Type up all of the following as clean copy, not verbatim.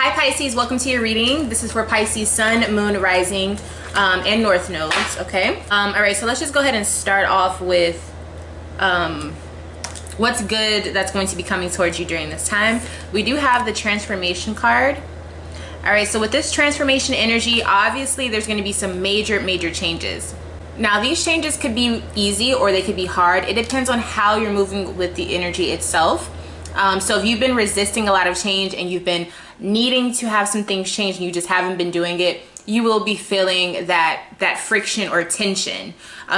Hi Pisces, welcome to your reading. This is for Pisces Sun, Moon, Rising, and North nodes, okay? All right, so let's just go ahead and start off with what's good that's going to be coming towards you during this time. We do have the transformation card. All right, so with this transformation energy, obviously there's going to be some major changes. Now, these changes could be easy or they could be hard. It depends on how you're moving with the energy itself. So if you've been resisting a lot of change and you've been needing to have some things change and you just haven't been doing it, you will be feeling that friction or tension.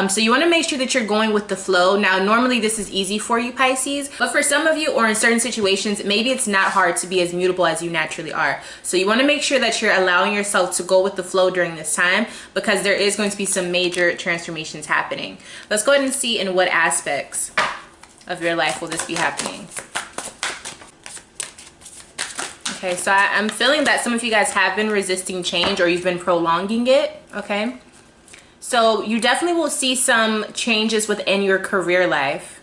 So you want to make sure that you're going with the flow. Now, normally this is easy for you, Pisces, but for some of you or in certain situations, maybe it's not hard to be as mutable as you naturally are. So you want to make sure that you're allowing yourself to go with the flow during this time, because there is going to be some major transformations happening. Let's go ahead and see in what aspects of your life will this be happening. Okay, so I'm feeling that some of you guys have been resisting change or you've been prolonging it, okay? So you definitely will see some changes within your career life.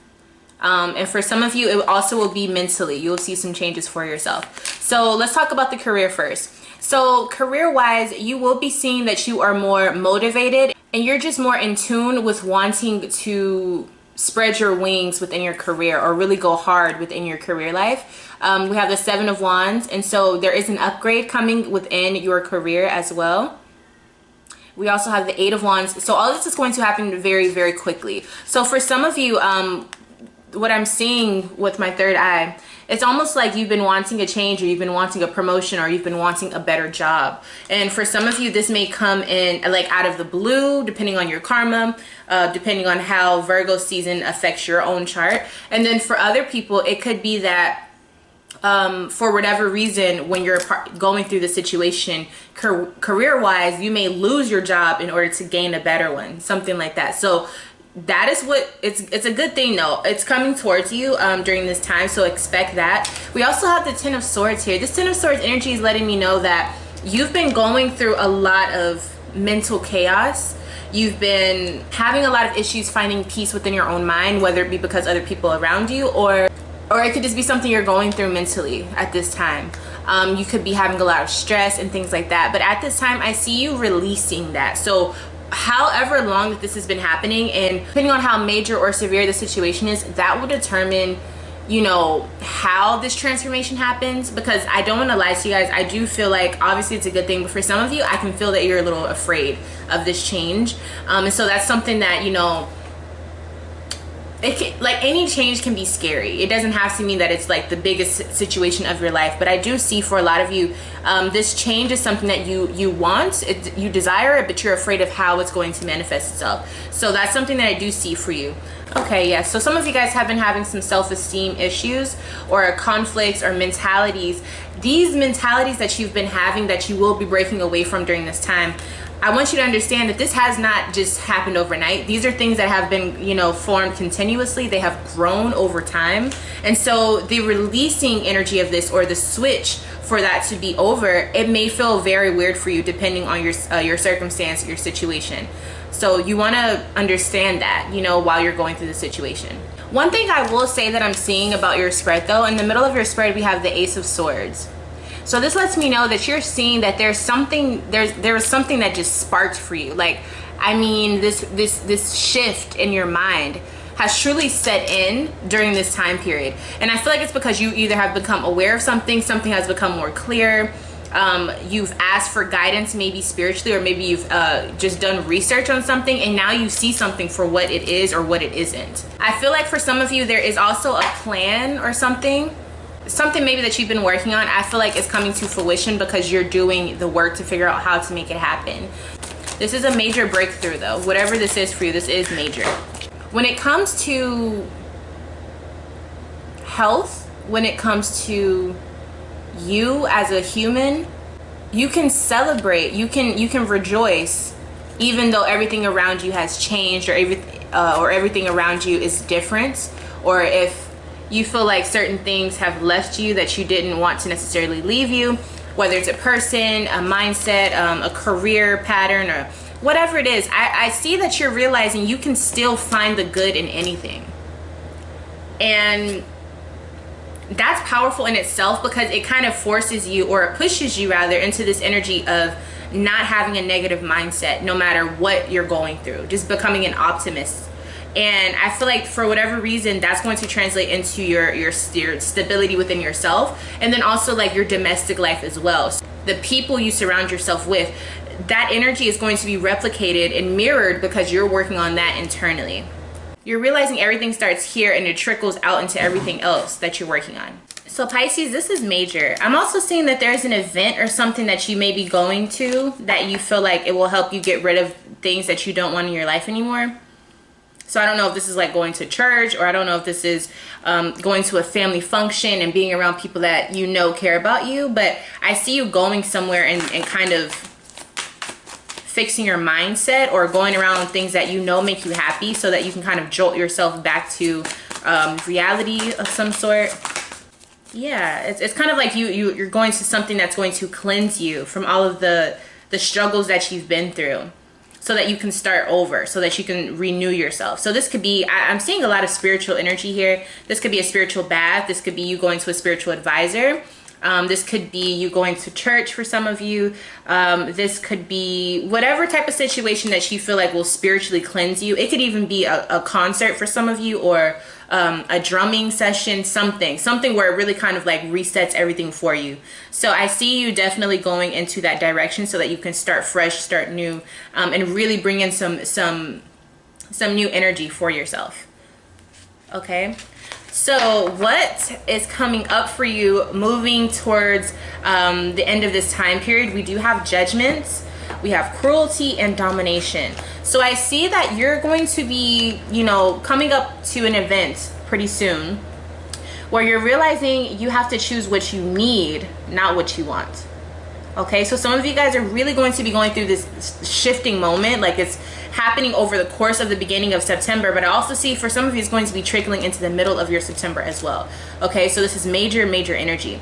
And for some of you, it also will be mentally. You'll see some changes for yourself. So let's talk about the career first. So career-wise, you will be seeing that you are more motivated and you're just more in tune with wanting to spread your wings within your career or really go hard within your career life. We have the Seven of Wands, and so there is an upgrade coming within your career as well. We also have the Eight of Wands. So all this is going to happen very quickly. So for some of you, what I'm seeing with my third eye, it's almost like you've been wanting a change or you've been wanting a promotion or you've been wanting a better job. And for some of you, this may come in like out of the blue, depending on your karma, depending on how Virgo season affects your own chart. And then for other people, it could be that for whatever reason, when you're going through the situation career-wise, you may lose your job in order to gain a better one, something like that. So that is what it's a good thing though. It's coming towards you during this time, so expect that. We also have the Ten of Swords here. This Ten of Swords energy is letting me know that you've been going through a lot of mental chaos. You've been having a lot of issues finding peace within your own mind, whether it be because other people around you or it could just be something you're going through mentally at this time. You could be having a lot of stress and things like that, but at this time I see you releasing that. So however long that this has been happening, and depending on how major or severe the situation is, that will determine, you know, how this transformation happens. Because I don't want to lie to you guys, I do feel like obviously it's a good thing, but for some of you I can feel that you're a little afraid of this change. And so that's something that, you know, it can, like any change can be scary. It doesn't have to mean that it's like the biggest situation of your life, but I do see for a lot of you, this change is something that you want, you desire it, but you're afraid of how it's going to manifest itself. So that's something that I do see for you. Okay, yes, so some of you guys have been having some self-esteem issues or conflicts or mentalities. These mentalities that you've been having that you will be breaking away from during this time, I want you to understand that this has not just happened overnight. These are things that have been, you know, formed continuously. They have grown over time. And so the releasing energy of this, or the switch for that to be over, it may feel very weird for you depending on your circumstance, your situation. So you want to understand that, you know, while you're going through the situation. One thing I will say that I'm seeing about your spread though, in the middle of your spread, we have the Ace of Swords. So this lets me know that you're seeing that there's something, there was something that just sparked for you. Like, I mean, this shift in your mind has truly set in during this time period. And I feel like it's because you either have become aware of something has become more clear. You've asked for guidance, maybe spiritually, or maybe you've just done research on something, and now you see something for what it is or what it isn't. I feel like for some of you, there is also a plan or something maybe that you've been working on. I feel like it's coming to fruition because you're doing the work to figure out how to make it happen. This is a major breakthrough though. Whatever this is for you, this is major. When it comes to health, when it comes to you as a human, you can celebrate, you can rejoice, even though everything around you has changed, or everything around you is different, or if you feel like certain things have left you that you didn't want to necessarily leave you, whether it's a person, a mindset, a career pattern, or whatever it is. I see that you're realizing you can still find the good in anything. And that's powerful in itself, because it kind of forces you, or it pushes you rather, into this energy of not having a negative mindset no matter what you're going through, just becoming an optimist. And I feel like for whatever reason, that's going to translate into your stability within yourself, and then also like your domestic life as well. So the people you surround yourself with, that energy is going to be replicated and mirrored because you're working on that internally. You're realizing everything starts here and it trickles out into everything else that you're working on. So Pisces, this is major. I'm also seeing that there's an event or something that you may be going to that you feel like it will help you get rid of things that you don't want in your life anymore. So I don't know if this is like going to church, or I don't know if this is going to a family function and being around people that you know care about you, but I see you going somewhere and kind of fixing your mindset, or going around things that you know make you happy, so that you can kind of jolt yourself back to reality of some sort. Yeah, it's kind of like you're going to something that's going to cleanse you from all of the struggles that you've been through, so that you can start over, so that you can renew yourself. So this could be, I'm seeing a lot of spiritual energy here. This could be a spiritual bath. This could be you going to a spiritual advisor. This could be you going to church for some of you. This could be whatever type of situation that you feel like will spiritually cleanse you. It could even be a concert for some of you, or a drumming session, something where it really kind of like resets everything for you. So I see you definitely going into that direction, so that you can start fresh, start new, and really bring in some new energy for yourself. Okay. So what is coming up for you moving towards the end of this time period? We do have judgments, we have cruelty, and domination. So I see that you're going to be, you know, coming up to an event pretty soon where you're realizing you have to choose what you need, not what you want. Okay, so some of you guys are really going to be going through this shifting moment, like it's happening over the course of the beginning of September, but I also see for some of you it's going to be trickling into the middle of your September as well. Okay, so this is major energy.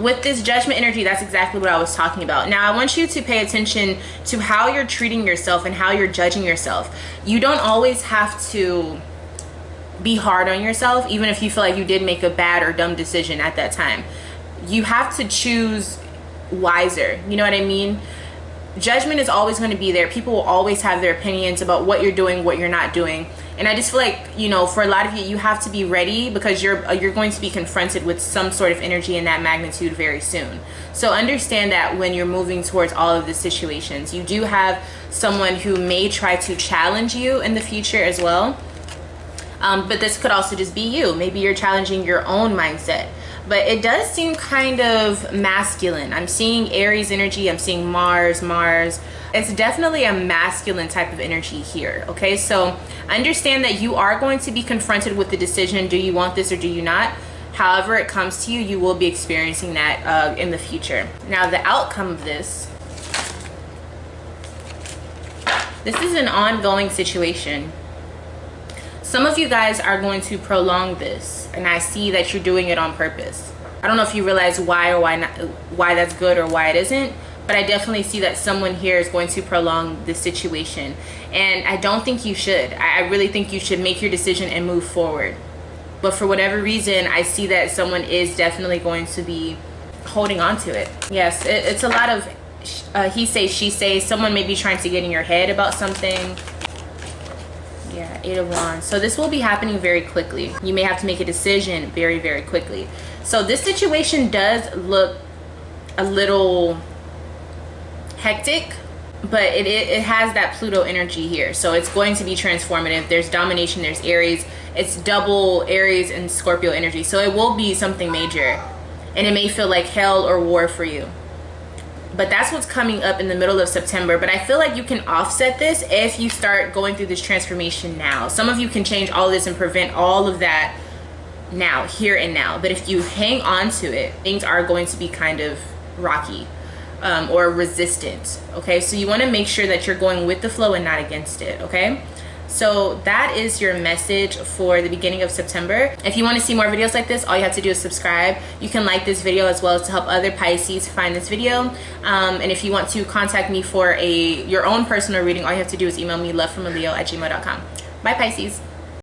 With this judgment energy, that's exactly what I was talking about. Now I want you to pay attention to how you're treating yourself and how you're judging yourself. You don't always have to be hard on yourself, even if you feel like you did make a bad or dumb decision at that time. You have to choose wiser, you know what I mean? Judgment is always going to be there. People will always have their opinions about what you're doing, what you're not doing. And I just feel like, you know, for a lot of you, you have to be ready, because you're going to be confronted with some sort of energy in that magnitude very soon. So understand that when you're moving towards all of the situations, you do have someone who may try to challenge you in the future as well. But this could also just be you. Maybe you're challenging your own mindset. But it does seem kind of masculine. I'm seeing Aries energy. I'm seeing Mars. It's definitely a masculine type of energy here. Okay, so understand that you are going to be confronted with the decision, do you want this or do you not? However it comes to you, you will be experiencing that in the future. Now the outcome of this is an ongoing situation. Some of you guys are going to prolong this, and I see that you're doing it on purpose. I don't know if you realize why or why not, why that's good or why it isn't, but I definitely see that someone here is going to prolong this situation, and I don't think you should. I really think you should make your decision and move forward. But for whatever reason, I see that someone is definitely going to be holding on to it. Yes, it's a lot of he say, she say. Someone may be trying to get in your head about something. Yeah, 8 of Wands. So this will be happening very quickly. You may have to make a decision very quickly. So this situation does look a little hectic, but it has that Pluto energy here. So it's going to be transformative. There's domination, there's Aries. It's double Aries and Scorpio energy. So it will be something major, and it may feel like hell or war for you. But that's what's coming up in the middle of September. But I feel like you can offset this if you start going through this transformation now. Some of you can change all of this and prevent all of that now, here and now. But if you hang on to it, things are going to be kind of rocky or resistant. Okay, so you want to make sure that you're going with the flow and not against it. Okay, so that is your message for the beginning of September. If you want to see more videos like this, all you have to do is subscribe. You can like this video as well as to help other Pisces find this video. And if you want to contact me for your own personal reading, all you have to do is email me lovefromaleo@gmail.com. Bye, Pisces.